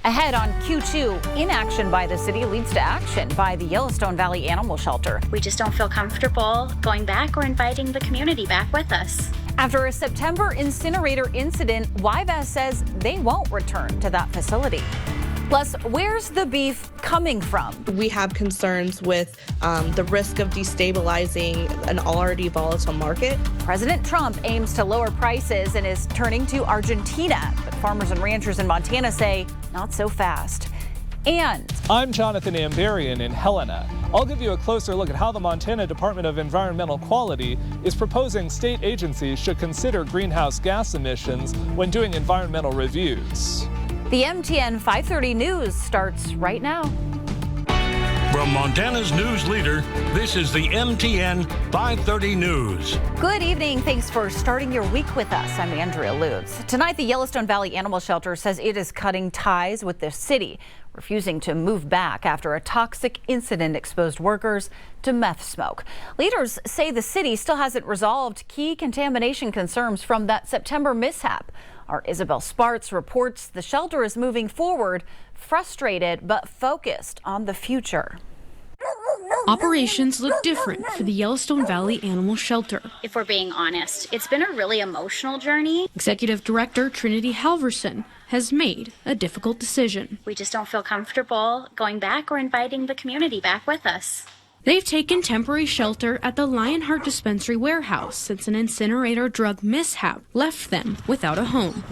Ahead on Q2, inaction by the city leads to action by the Yellowstone Valley Animal Shelter. We just don't feel comfortable going back or inviting the community back with us. After a September incinerator incident, YVAS says they won't return to that facility. Plus, where's the beef coming from? We have concerns with the risk of destabilizing an already volatile market. President Trump aims to lower prices and is turning to Argentina, but farmers and ranchers in Montana say not so fast. And I'm Jonathan Ambarian in Helena. I'll give you a closer look at how the Montana Department of Environmental Quality is proposing state agencies should consider greenhouse gas emissions when doing environmental reviews. The MTN 530 News starts right now. From Montana's news leader, this is the MTN 530 News. Good evening. Thanks for starting your week with us. I'm Andrea Lutz. Tonight, the Yellowstone Valley Animal Shelter says it is cutting ties with the city, refusing to move back after a toxic incident exposed workers to meth smoke. Leaders say the city still hasn't resolved key contamination concerns from that September mishap. Our Isabel Spartz reports the shelter is moving forward, frustrated but focused on the future. Operations look different for the Yellowstone Valley Animal Shelter. If we're being honest, it's been a really emotional journey. Executive Director Trinity Halverson has made a difficult decision. We just don't feel comfortable going back or inviting the community back with us. They've taken temporary shelter at the Lionheart Dispensary warehouse since an incinerator drug mishap left them without a home.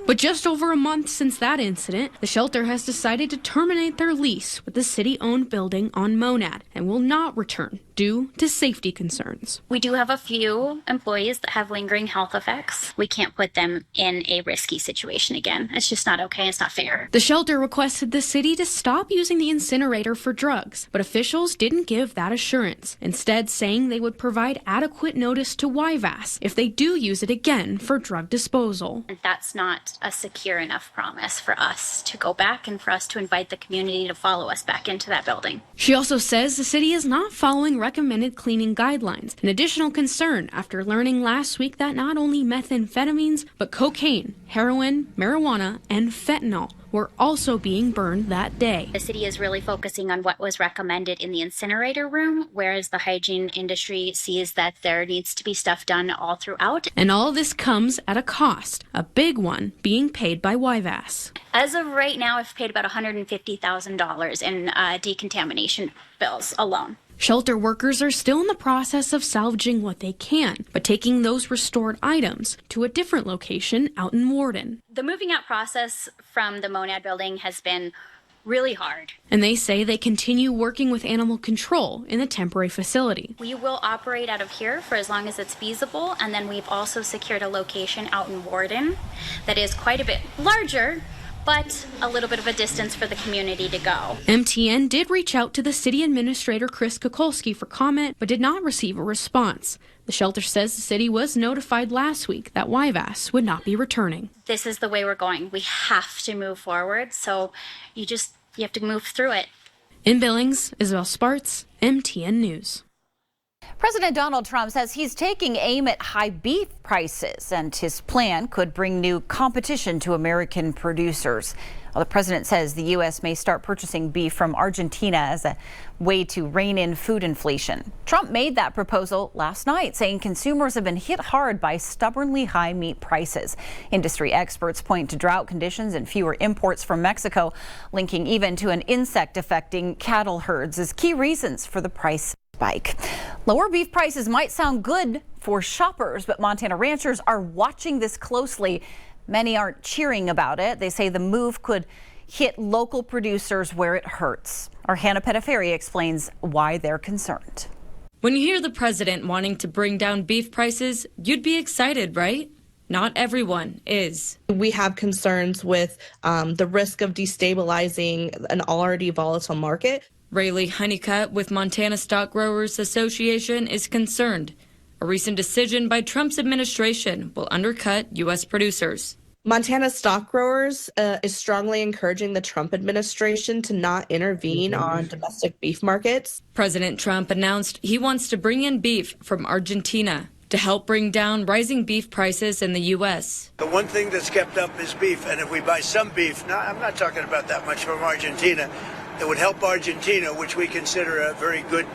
But just over a month since that incident, the shelter has decided to terminate their lease with the city-owned building on Monad and will not return due to safety concerns. We do have a few employees that have lingering health effects. We can't put them in a risky situation again. It's just not okay. It's not fair. The shelter requested the city to stop using the incinerator for drugs, but officials didn't give that assurance, instead saying they would provide adequate notice to YVAS if they do use it again for drug disposal. And that's not a secure enough promise for us to go back and for us to invite the community to follow us back into that building. She also says the city is not following recommended cleaning guidelines, an additional concern after learning last week that not only methamphetamines, but cocaine, heroin, marijuana, and fentanyl were also being burned that day. The city is really focusing on what was recommended in the incinerator room, whereas the hygiene industry sees that there needs to be stuff done all throughout. And all this comes at a cost, a big one being paid by YVAS. As of right now, I've paid about $150,000 in decontamination bills alone. Shelter workers are still in the process of salvaging what they can, but taking those restored items to a different location out in Warden. The moving out process from the Monad building has been really hard. And they say they continue working with animal control in the temporary facility. We will operate out of here for as long as it's feasible, and then we've also secured a location out in Warden that is quite a bit larger, but a little bit of a distance for the community to go. MTN did reach out to the city administrator, Chris Kukulski, for comment, but did not receive a response. The shelter says the city was notified last week that YVAS would not be returning. This is the way we're going. We have to move forward, so you have to move through it. In Billings, Isabel Spartz, MTN News. President Donald Trump says he's taking aim at high beef prices, and his plan could bring new competition to American producers. Well, the president says the U.S. may start purchasing beef from Argentina as a way to rein in food inflation. Trump made that proposal last night, saying consumers have been hit hard by stubbornly high meat prices. Industry experts point to drought conditions and fewer imports from Mexico, linking even to an insect affecting cattle herds as key reasons for the price spike. Lower beef prices might sound good for shoppers, but Montana ranchers are watching this closely. Many aren't cheering about it. They say the move could hit local producers where it hurts. Our Hannah Pettiferi explains why they're concerned. When you hear the president wanting to bring down beef prices, you'd be excited, right? Not everyone is. We have concerns with the risk of destabilizing an already volatile market. Rayleigh Honeycutt with Montana Stock Growers Association is concerned. A recent decision by Trump's administration will undercut U.S. producers. Montana Stock Growers is strongly encouraging the Trump administration to not intervene on domestic beef markets. President Trump announced he wants to bring in beef from Argentina to help bring down rising beef prices in the U.S. The one thing that's kept up is beef, and if we buy some beef, I'm not talking about that much from Argentina, it would help Argentina, which we consider a very good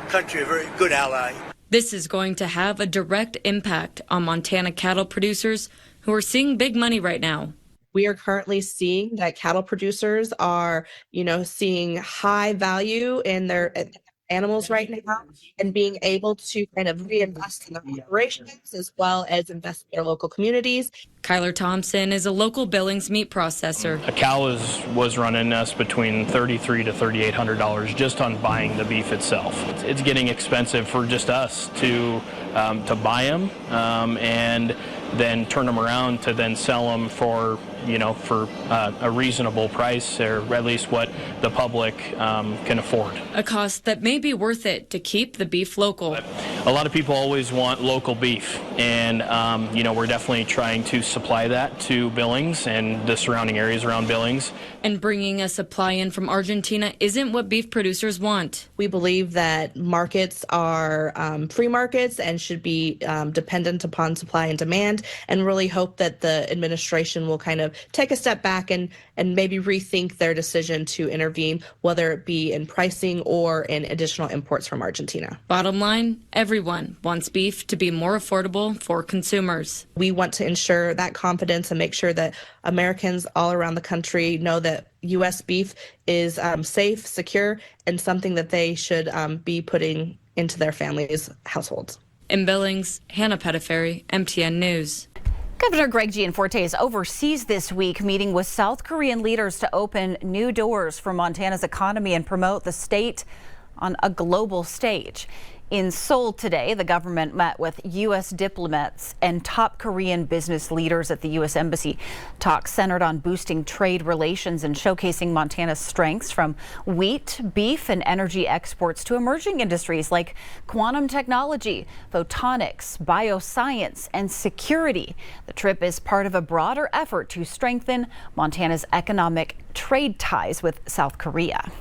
country, a very good ally. This is going to have a direct impact on Montana cattle producers who are seeing big money right now. We are currently seeing that cattle producers are, seeing high value in their animals right now and being able to kind of reinvest in their operations as well as invest in their local communities. Kyler Thompson is a local Billings meat processor. A cow was running us between $3,300 to $3,800 just on buying the beef itself. It's getting expensive for just us to buy them and then turn them around to then sell them for a reasonable price, or at least what the public can afford. A cost that may be worth it to keep the beef local. But a lot of people always want local beef, and we're definitely trying to supply that to Billings and the surrounding areas around Billings. And bringing a supply in from Argentina isn't what beef producers want. We believe that markets are free markets and should be dependent upon supply and demand, and really hope that the administration will kind of take a step back and maybe rethink their decision to intervene, whether it be in pricing or in additional imports from Argentina. Bottom line, everyone wants beef to be more affordable for consumers. We want to ensure that confidence and make sure that Americans all around the country know that U.S. beef is safe, secure, and something that they should be putting into their families' households. In Billings, Hannah Pettiferry, MTN News. Governor Greg Gianforte is overseas this week, meeting with South Korean leaders to open new doors for Montana's economy and promote the state on a global stage. In Seoul today, the government met with U.S. diplomats and top Korean business leaders at the U.S. Embassy. Talks centered on boosting trade relations and showcasing Montana's strengths, from wheat, beef, and energy exports to emerging industries like quantum technology, photonics, bioscience, and security. The trip is part of a broader effort to strengthen Montana's economic trade ties with South Korea.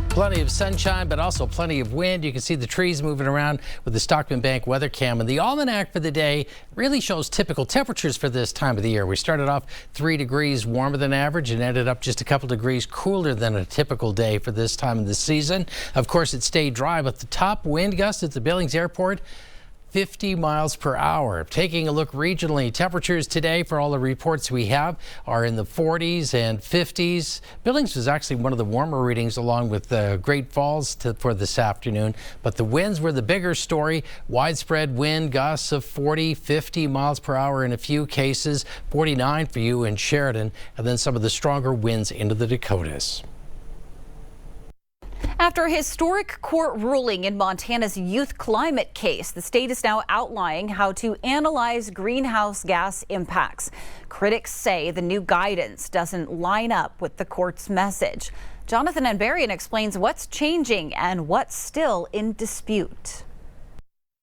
Plenty of sunshine, but also plenty of wind. You can see the trees moving around with the Stockman Bank weather cam. And the almanac for the day really shows typical temperatures for this time of the year. We started off 3 degrees warmer than average and ended up just a couple degrees cooler than a typical day for this time of the season. Of course, it stayed dry, but the top wind gust at the Billings Airport, 50 miles per hour. Taking a look regionally, temperatures today for all the reports we have are in the 40s and 50s. Billings was actually one of the warmer readings, along with Great Falls for this afternoon, but the winds were the bigger story. Widespread wind gusts of 40, 50 miles per hour in a few cases, 49 for you in Sheridan, and then some of the stronger winds into the Dakotas. After a historic court ruling in Montana's youth climate case, the state is now outlining how to analyze greenhouse gas impacts. Critics say the new guidance doesn't line up with the court's message. Jonathan Anbarian explains what's changing and what's still in dispute.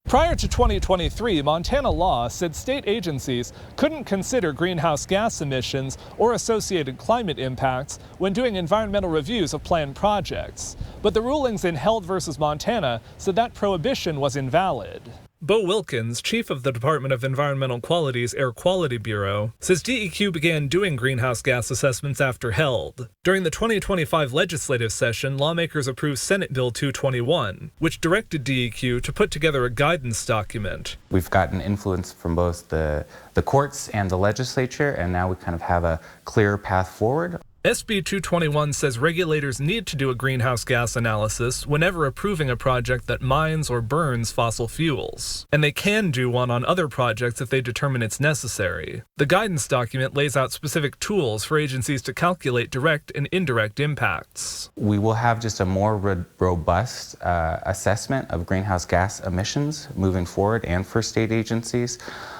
Prior to 2023, Montana law said state agencies couldn't consider greenhouse gas emissions or associated climate impacts when doing environmental reviews of planned projects. But the rulings in Held versus Montana said that prohibition was invalid. Bo Wilkins, chief of the Department of Environmental Quality's Air Quality Bureau, says DEQ began doing greenhouse gas assessments after Held. During the 2025 legislative session, lawmakers approved Senate Bill 221, which directed DEQ to put together a guidance document. We've gotten influence from both the courts and the legislature, and now we kind of have a clear path forward. SB 221 says regulators need to do a greenhouse gas analysis whenever approving a project that mines or burns fossil fuels. And they can do one on other projects if they determine it's necessary. The guidance document lays out specific tools for agencies to calculate direct and indirect impacts. We will have just a more robust assessment of greenhouse gas emissions moving forward and for state agencies.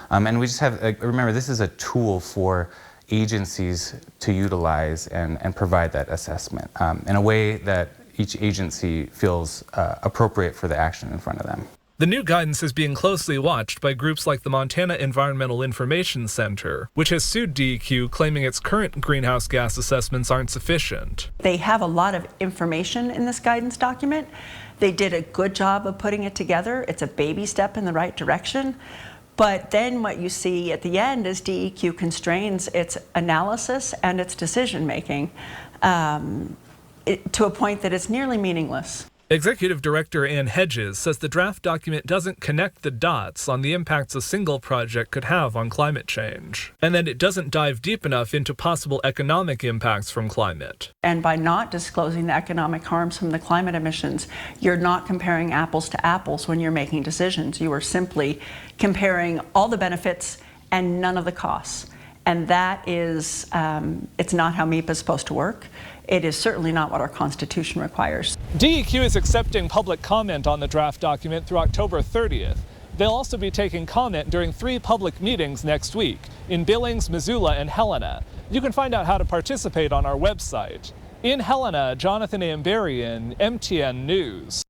And we just have, remember, this is a tool for agencies to utilize and provide that assessment in a way that each agency feels appropriate for the action in front of them. The new guidance is being closely watched by groups like the Montana Environmental Information Center, which has sued DEQ claiming its current greenhouse gas assessments aren't sufficient. They have a lot of information in this guidance document. They did a good job of putting it together. It's a baby step in the right direction. But then what you see at the end is DEQ constrains its analysis and its decision making to a point that it's nearly meaningless. Executive Director Ann Hedges says the draft document doesn't connect the dots on the impacts a single project could have on climate change, and that it doesn't dive deep enough into possible economic impacts from climate. And by not disclosing the economic harms from the climate emissions, you're not comparing apples to apples when you're making decisions. You are simply comparing all the benefits and none of the costs. And that is, it's not how MEPA is supposed to work. It is certainly not what our Constitution requires. DEQ is accepting public comment on the draft document through October 30th. They'll also be taking comment during 3 public meetings next week in Billings, Missoula, and Helena. You can find out how to participate on our website. In Helena, Jonathan Amberian, MTN News.